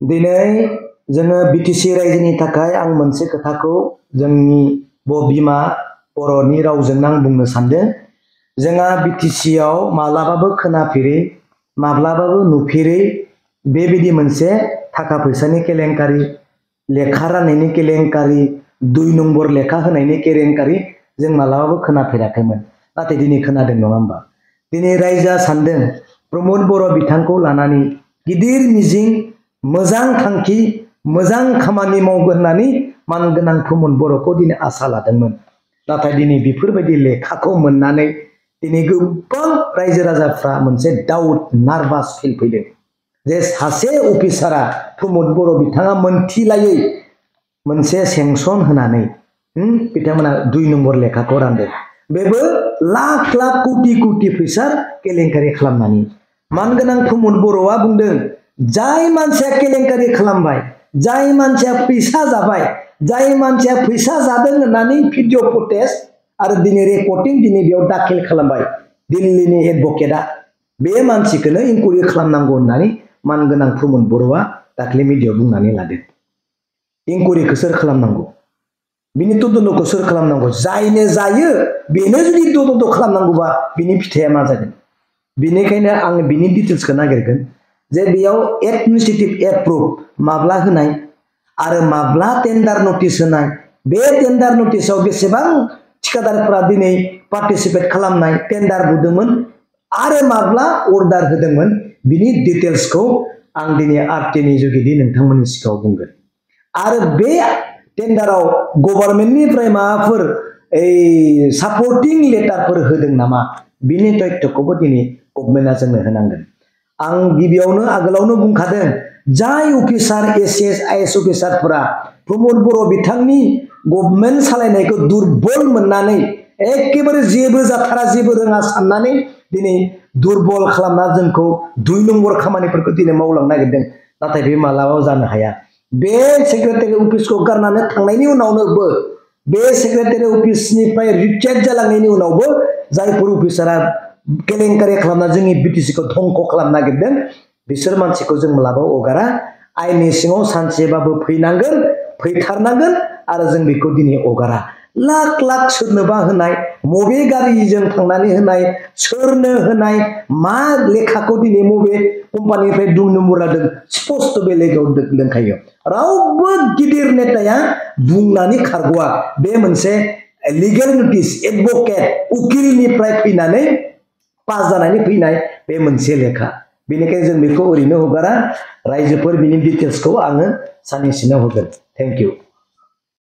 दिनै जोङो बिटिसि रायजोनि थाखाय आं मोनसे खोथाखौ जोंनि बिमा बर'नि रावजों आं बुंनो सानदों। जोंहा बिटिसिआव माब्लाबाबो खोनाफेरै माब्लाबाबो नुफेरै बेबायदि मोनसे थाखा फैसानि केलेंकारि, लेखा राननायनि केलेंकारि, 2 नम्बर लेखा होनायनि केलेंकारि जों माब्लाबाबो खोनाफेराखैमोन। नाथाय दिनै खोनादों, नङा होमबा? दिनै रायजोआ सानदों प्रमद बर' बिथांखौ लानानै गिदिर मिजिं, मोजां थांखि, मोजां खामानि मावगोन होननानै मानगोनां प्रमद बर'खौ दिनै आसा लादोंमोन। नाथाय दिनै बेफोरबायदि लेखाखौ मोननानै दिनै गोबां रायजो राजाफ्रा मोनसे डाउट, नार्भास फिल फैदों जे सासे अफिसारा प्रमद बर' बिथाङा मोनथिलायै मोनसे सेंसन होनानै बिथांमोना 2 नम्बर लेखाखौ रानदों। बेबो लाख लाख कोटि कोटि फैसा केलेंकारि खालामनानै। मानगोनां प्रमद बर'आ बुंदों, जाय मानसिया केलेंकारि खालामबाय, जाय मानसिया फैसा जाबाय, जाय मानसिया फैसा जादों होननानै भिडिअ फुटेज आरो दिनै रेकर्डिं दिनै बेयाव दाखिल खालामबाय दिल्लीनि एडभकेटआ, बे मानसिखौनो इनकुवारि खालामनांगौ होननानै मानगोनां प्रमद बर'आ दाख्लै मिडियायाव बुंनानै लादों। इनकुवारिखौ सोर खालामनांगौ? बिनि तदन्तखौ सोर खालामनांगौ? जायनो जायो बेनो जुदि तदन्त खालामनांगौबा बिनि फिथाइया मा जागोन? बेनिखायनो आङो बिनि डिटेल्सखौ नागिरगोन जे बेयाव एडमिनिस्ट्रेटिभ एप्रुभ माब्ला होनाय आरो माब्ला टेन्डार नटिस होनाय, बे टेन्डार नटिसआव बेसेबां थिकादारफोरा दिनै पार्टिसिपेट खालामनाय टेन्डार बुदोंमोन आरो माब्ला अर्डार होदोंमोन, बिनि डिटेल्सखौ आं दिनै आरटिनि जुगिदि नोंथांमोननि सिगाङाव बुंगोन। आरो बे टेन्डाराव गभर्नमेन्टनिफ्राय माबाफोर सापर्टिं लेटारफोर होदों नामा, बिनि तथ्यखौबो दिनै गभर्नमेन्टआ जोंनो होनांगोन। आं गिबियावनो आगोलावनो बुंखादों, जाय अफिसार एसिएस आइएस अफिसारफोरा प्रमद बर' बिथांनि गभर्नमेन्ट सालायनायखौ दुर्बल मोननानै एखेबारे जेबो जाथारा, जेबो रोङा साननानै दिनै दुर्बल खालामना जोंखौ 2 नम्बर खामानिफोरखौ दिनै मावलांनो नागिरदों। नाथाय बे मालाबाबो जानो हाया। बे सेक्रेटारि अफिसखौ गारनानै थांनायनि उनावनोबो, बे सेक्रेटारि अफिसनिफ्राय रिटायार्ड जालांनायनि उनावबो जायफोर अफिसारा केलेंकारि खालामना जोंनि बिटिसिखौ धंख खालामनो नागिरदों, बिसोर मानसिखौ जों मालाबाबो हगारा। आइननि सिङाव सानसेबाबो फैनांगोन, फैथारनांगोन आरो जों बेखौ दिनै हगारा। लाख लाख सोरनोबा होनाय, मबे गारिजों थांनानै होनाय, सोरनो होनाय, मा लेखाखौ दिनै मबे कम्पानिनिफ्राय 2 नम्बर लादों, स्पष्ट बे लेखायाव दोनखायो। रावबो गिदिर नेताया बुंनानै खारग'आ। बे मोनसे लिगेल नटिस, एडभकेट, उकिलनिफ्राय फैनानै पास जानानै फैनाय बे मोनसे लेखा। बेनिखायनो जों बेखौ ओरैनो हगारा। रायजोफोर बिनि डिटेल्सखौ आङो साननैसोआव होगोन। Thank you.